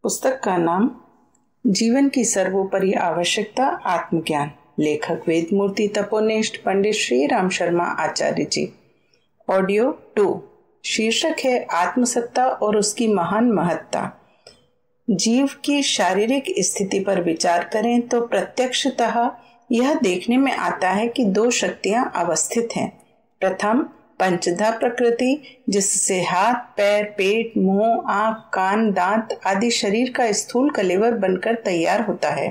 पुस्तक का नाम जीवन की सर्वोपरि आवश्यकता आत्मज्ञान। लेखक वेदमूर्ति तपोनिष्ठ पंडित श्री राम शर्मा आचार्य जी। ऑडियो 2। शीर्षक है आत्मसत्ता और उसकी महान महत्ता। जीव की शारीरिक स्थिति पर विचार करें तो प्रत्यक्षतः यह देखने में आता है कि दो शक्तियां अवस्थित हैं। प्रथम पंचधा प्रकृति, जिससे हाथ, पैर, पेट, मुंह, आंख, कान, दांत आदि शरीर का स्थूल कलेवर बनकर तैयार होता है।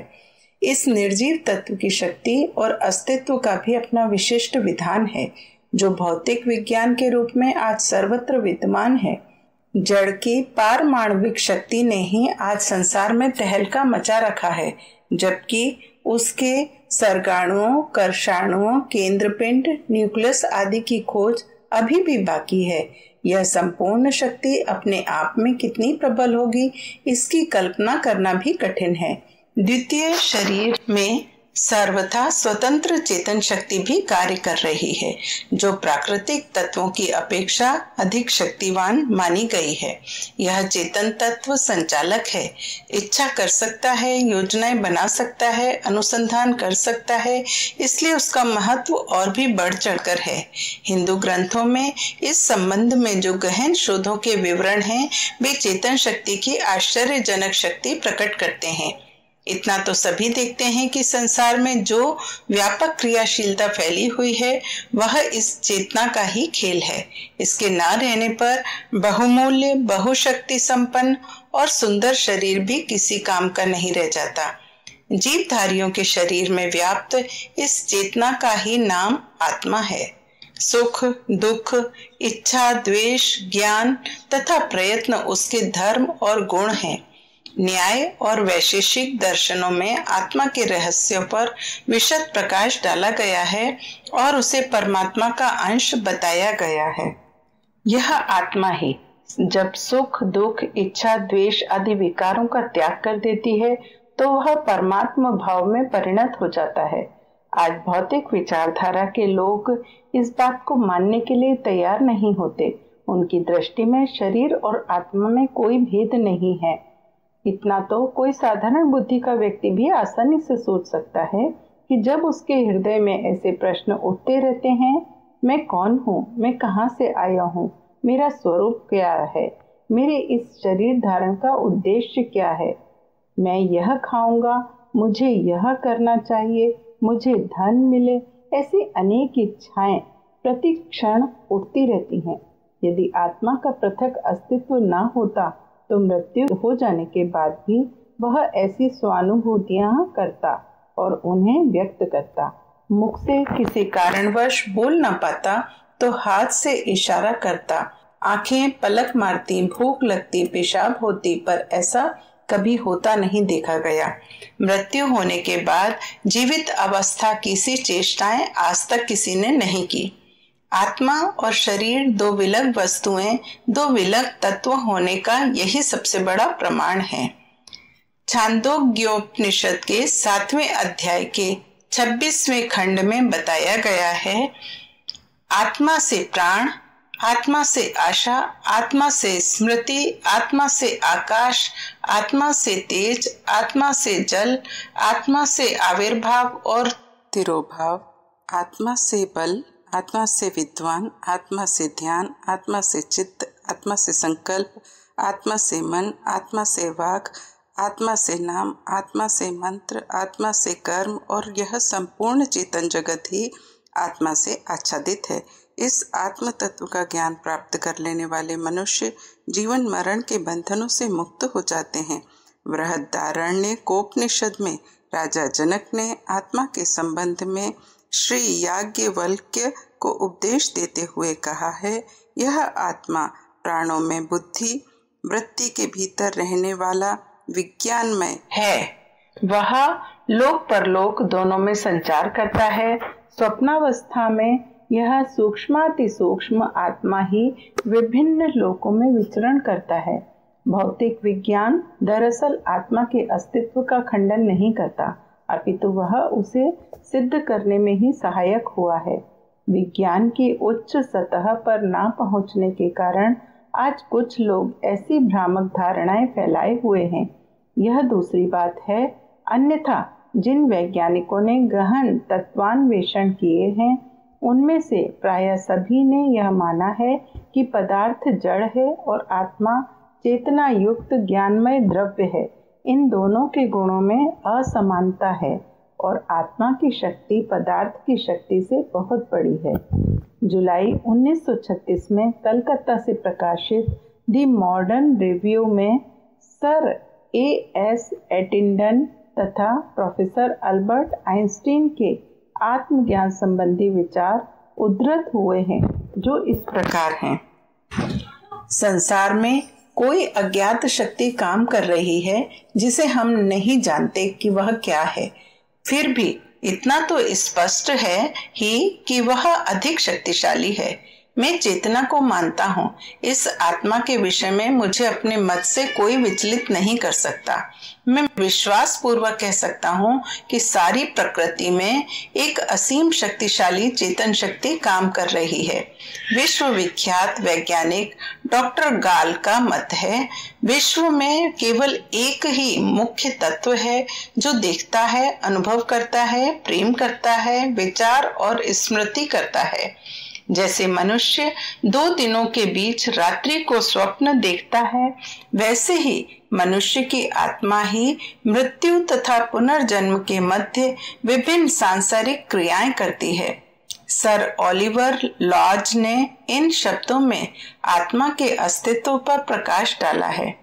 इस निर्जीव तत्व की शक्ति और अस्तित्व का भी अपना विशिष्ट विधान है, जो भौतिक विज्ञान के रूप में आज सर्वत्र विद्यमान है। जड़ की पारमाणविक शक्ति ने ही आज संसार में तहलका मचा रखा है, जबकि उसके सरगाणुओं, कर्षाणुओं, केंद्रपिंड, न्यूक्लियस आदि की खोज अभी भी बाकी है। यह संपूर्ण शक्ति अपने आप में कितनी प्रबल होगी, इसकी कल्पना करना भी कठिन है। द्वितीय शरीर में सर्वथा स्वतंत्र चेतन शक्ति भी कार्य कर रही है, जो प्राकृतिक तत्वों की अपेक्षा अधिक शक्तिवान मानी गई है। यह चेतन तत्व संचालक है, इच्छा कर सकता है, योजनाएं बना सकता है, अनुसंधान कर सकता है, इसलिए उसका महत्व और भी बढ़ चढ़कर है। हिंदू ग्रंथों में इस संबंध में जो गहन शोधों के विवरण हैं, वे चेतन शक्ति की आश्चर्यजनक शक्ति प्रकट करते हैं। इतना तो सभी देखते हैं कि संसार में जो व्यापक क्रियाशीलता फैली हुई है, वह इस चेतना का ही खेल है। इसके ना रहने पर बहुमूल्य, बहुशक्ति संपन्न और सुंदर शरीर भी किसी काम का नहीं रह जाता। जीवधारियों के शरीर में व्याप्त इस चेतना का ही नाम आत्मा है। सुख, दुख, इच्छा, द्वेष, ज्ञान तथा प्रयत्न उसके धर्म और गुण हैं। न्याय और वैशेषिक दर्शनों में आत्मा के रहस्यों पर विशद प्रकाश डाला गया है और उसे परमात्मा का अंश बताया गया है। यह आत्मा ही जब सुख, दुख, इच्छा, द्वेष आदि विकारों का त्याग कर देती है, तो वह परमात्मा भाव में परिणत हो जाता है। आज भौतिक विचारधारा के लोग इस बात को मानने के लिए तैयार नहीं होते। उनकी दृष्टि में शरीर और आत्मा में कोई भेद नहीं है। इतना तो कोई साधारण बुद्धि का व्यक्ति भी आसानी से सोच सकता है कि जब उसके हृदय में ऐसे प्रश्न उठते रहते हैं, मैं कौन हूँ, मैं कहाँ से आया हूँ, मेरा स्वरूप क्या है, मेरे इस शरीर धारण का उद्देश्य क्या है, मैं यह खाऊंगा, मुझे यह करना चाहिए, मुझे धन मिले, ऐसी अनेक इच्छाएं प्रति क्षण उठती रहती हैं। यदि आत्मा का पृथक अस्तित्व न होता तो मृत्यु हो जाने के बाद भी वह ऐसी स्वानुभूतियां करता और उन्हें व्यक्त करता। मुख से किसी कारणवश बोल न पाता तो हाथ से इशारा करता, आंखें पलक मारती, भूख लगती, पेशाब होती, पर ऐसा कभी होता नहीं देखा गया। मृत्यु होने के बाद जीवित अवस्था की सी चेष्टाएं आज तक किसी ने नहीं की। आत्मा और शरीर दो विलग वस्तुएं, दो विलग तत्व होने का यही सबसे बड़ा प्रमाण है। छांदोग्योपनिषद के 7वें अध्याय के 26वें खंड में बताया गया है, आत्मा से प्राण, आत्मा से आशा, आत्मा से स्मृति, आत्मा से आकाश, आत्मा से तेज, आत्मा से जल, आत्मा से आविर्भाव और तिरोभाव, आत्मा से बल, आत्मा से विद्वान, आत्मा से ध्यान, आत्मा से चित्त, आत्मा से संकल्प, आत्मा से मन, आत्मा से वाक, आत्मा से नाम, आत्मा से मंत्र, आत्मा से कर्म, और यह संपूर्ण चेतन जगत ही आत्मा से आच्छादित है। इस आत्म तत्व का ज्ञान प्राप्त कर लेने वाले मनुष्य जीवन मरण के बंधनों से मुक्त हो जाते हैं। बृहदारण्यकोपनिषद में राजा जनक ने आत्मा के संबंध में श्री याज्ञवल्क्य को उपदेश देते हुए कहा है, यह आत्मा प्राणों में बुद्धि वृत्ति के भीतर रहने वाला विज्ञानमय है। वह लोक परलोक दोनों में संचार करता है। स्वप्नावस्था में यह सूक्ष्माति सूक्ष्म आत्मा ही विभिन्न लोकों में विचरण करता है। भौतिक विज्ञान दरअसल आत्मा के अस्तित्व का खंडन नहीं करता, अपितु वह उसे सिद्ध करने में ही सहायक हुआ है। विज्ञान की उच्च सतह पर ना पहुंचने के कारण आज कुछ लोग ऐसी भ्रामक धारणाएं फैलाए हुए हैं यह दूसरी बात है। अन्यथा जिन वैज्ञानिकों ने गहन तत्वान्वेषण किए हैं उनमें से प्रायः सभी ने यह माना है कि पदार्थ जड़ है और आत्मा चेतना युक्त ज्ञानमय द्रव्य है। इन दोनों के गुणों में असमानता है और आत्मा की शक्ति पदार्थ की शक्ति से बहुत बड़ी है। जुलाई 1936 में कलकत्ता से प्रकाशित द मॉडर्न रिव्यू में सर A.S. एटिंडन तथा प्रोफेसर अल्बर्ट आइंस्टीन के आत्मज्ञान संबंधी विचार उद्धृत हुए हैं, जो इस प्रकार हैं। संसार में कोई अज्ञात शक्ति काम कर रही है जिसे हम नहीं जानते कि वह क्या है। फिर भी इतना तो स्पष्ट है ही कि वह अधिक शक्तिशाली है। मैं चेतना को मानता हूँ। इस आत्मा के विषय में मुझे अपने मत से कोई विचलित नहीं कर सकता। मैं विश्वास पूर्वक कह सकता हूँ कि सारी प्रकृति में एक असीम शक्तिशाली चेतन शक्ति काम कर रही है। विश्व विख्यात वैज्ञानिक डॉक्टर गाल का मत है, विश्व में केवल एक ही मुख्य तत्व है जो देखता है, अनुभव करता है, प्रेम करता है, विचार और स्मृति करता है। जैसे मनुष्य 2 दिनों के बीच रात्रि को स्वप्न देखता है, वैसे ही मनुष्य की आत्मा ही मृत्यु तथा पुनर्जन्म के मध्य विभिन्न सांसारिक क्रियाएं करती है। सर ओलिवर लॉज ने इन शब्दों में आत्मा के अस्तित्व पर प्रकाश डाला है।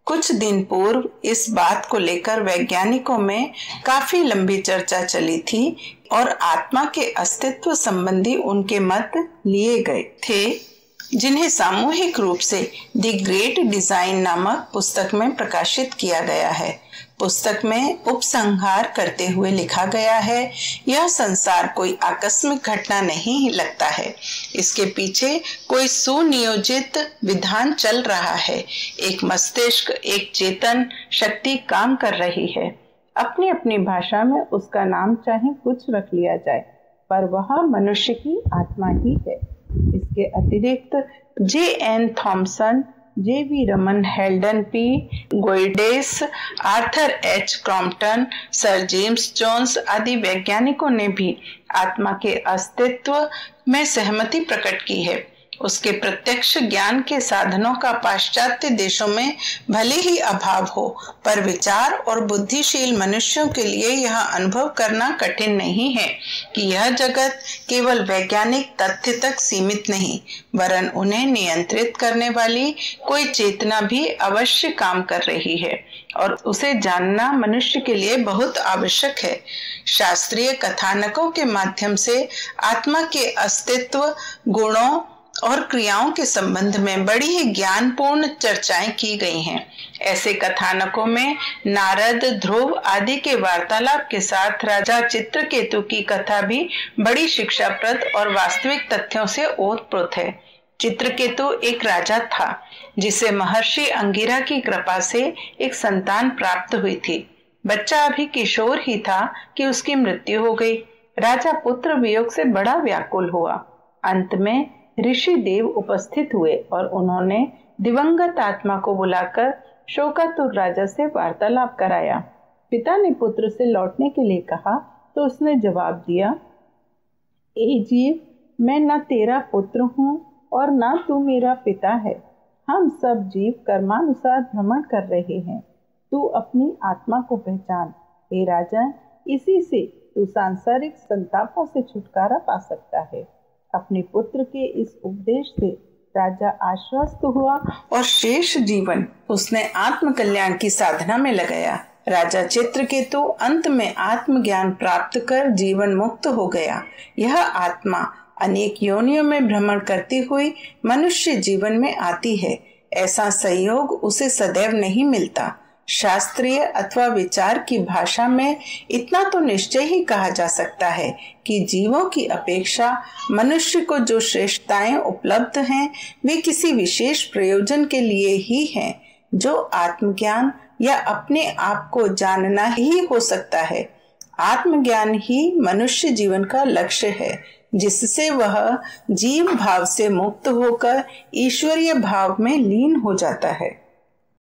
कुछ दिन पूर्व इस बात को लेकर वैज्ञानिकों में काफी लंबी चर्चा चली थी और आत्मा के अस्तित्व संबंधी उनके मत लिए गए थे, जिन्हें सामूहिक रूप से द ग्रेट डिजाइन नामक पुस्तक में प्रकाशित किया गया है। पुस्तक में उपसंहार करते हुए लिखा गया है, यह संसार कोई आकस्मिक घटना नहीं लगता है। इसके पीछे कोई सुनियोजित विधान चल रहा है। एक मस्तिष्क, एक चेतन शक्ति काम कर रही है। अपनी अपनी भाषा में उसका नाम चाहे कुछ रख लिया जाए, पर वह मनुष्य की आत्मा ही है। इसके अतिरिक्त J.N. Thomson, J.V. Raman, Haldane P. Geddes, Arthur H. Crompton, sir James Jones आदि वैज्ञानिकों ने भी आत्मा के अस्तित्व में सहमति प्रकट की है। उसके प्रत्यक्ष ज्ञान के साधनों का पाश्चात्य देशों में भले ही अभाव हो, पर विचार और बुद्धिशील मनुष्यों के लिए यह अनुभव करना कठिन नहीं है कि यह जगत केवल वैज्ञानिक तथ्य तक सीमित नहीं, वरन उन्हें नियंत्रित करने वाली कोई चेतना भी अवश्य काम कर रही है और उसे जानना मनुष्य के लिए बहुत आवश्यक है। शास्त्रीय कथानकों के माध्यम से आत्मा के अस्तित्व, गुणों और क्रियाओं के संबंध में बड़ी ही ज्ञानपूर्ण चर्चाएं की गई हैं। ऐसे कथानकों में नारद, ध्रुव आदि के वार्तालाप के साथ राजा चित्रकेतु की कथा भी बड़ी शिक्षाप्रद और वास्तविक तथ्यों से ओतप्रोत है। चित्रकेतु एक राजा था जिसे महर्षि अंगिरा की कृपा से एक संतान प्राप्त हुई थी। बच्चा अभी किशोर ही था कि उसकी मृत्यु हो गई। राजा पुत्र वियोग से बड़ा व्याकुल हुआ। अंत में ऋषि देव उपस्थित हुए और उन्होंने दिवंगत आत्मा को बुलाकर शोकातुर राजा से वार्तालाप कराया। पिता ने पुत्र से लौटने के लिए कहा तो उसने जवाब दिया, ए जीव, मैं न तेरा पुत्र हूँ और न तू मेरा पिता है। हम सब जीव कर्मानुसार भ्रमण कर रहे हैं। तू अपनी आत्मा को पहचान। हे राजा, इसी से तू सांसारिक संतापों से छुटकारा पा सकता है। अपने पुत्र के इस उपदेश से राजा आश्वस्त हुआ और शेष जीवन उसने आत्म कल्याण की साधना में लगाया। राजा चित्रकेतु अंत में आत्मज्ञान प्राप्त कर जीवन मुक्त हो गया। यह आत्मा अनेक योनियों में भ्रमण करती हुई मनुष्य जीवन में आती है। ऐसा संयोग उसे सदैव नहीं मिलता। शास्त्रीय अथवा विचार की भाषा में इतना तो निश्चय ही कहा जा सकता है कि जीवों की अपेक्षा मनुष्य को जो श्रेष्ठताएं उपलब्ध हैं वे किसी विशेष प्रयोजन के लिए ही हैं, जो आत्मज्ञान या अपने आप को जानना ही हो सकता है। आत्मज्ञान ही मनुष्य जीवन का लक्ष्य है, जिससे वह जीव भाव से मुक्त होकर ईश्वरीय भाव में लीन हो जाता है।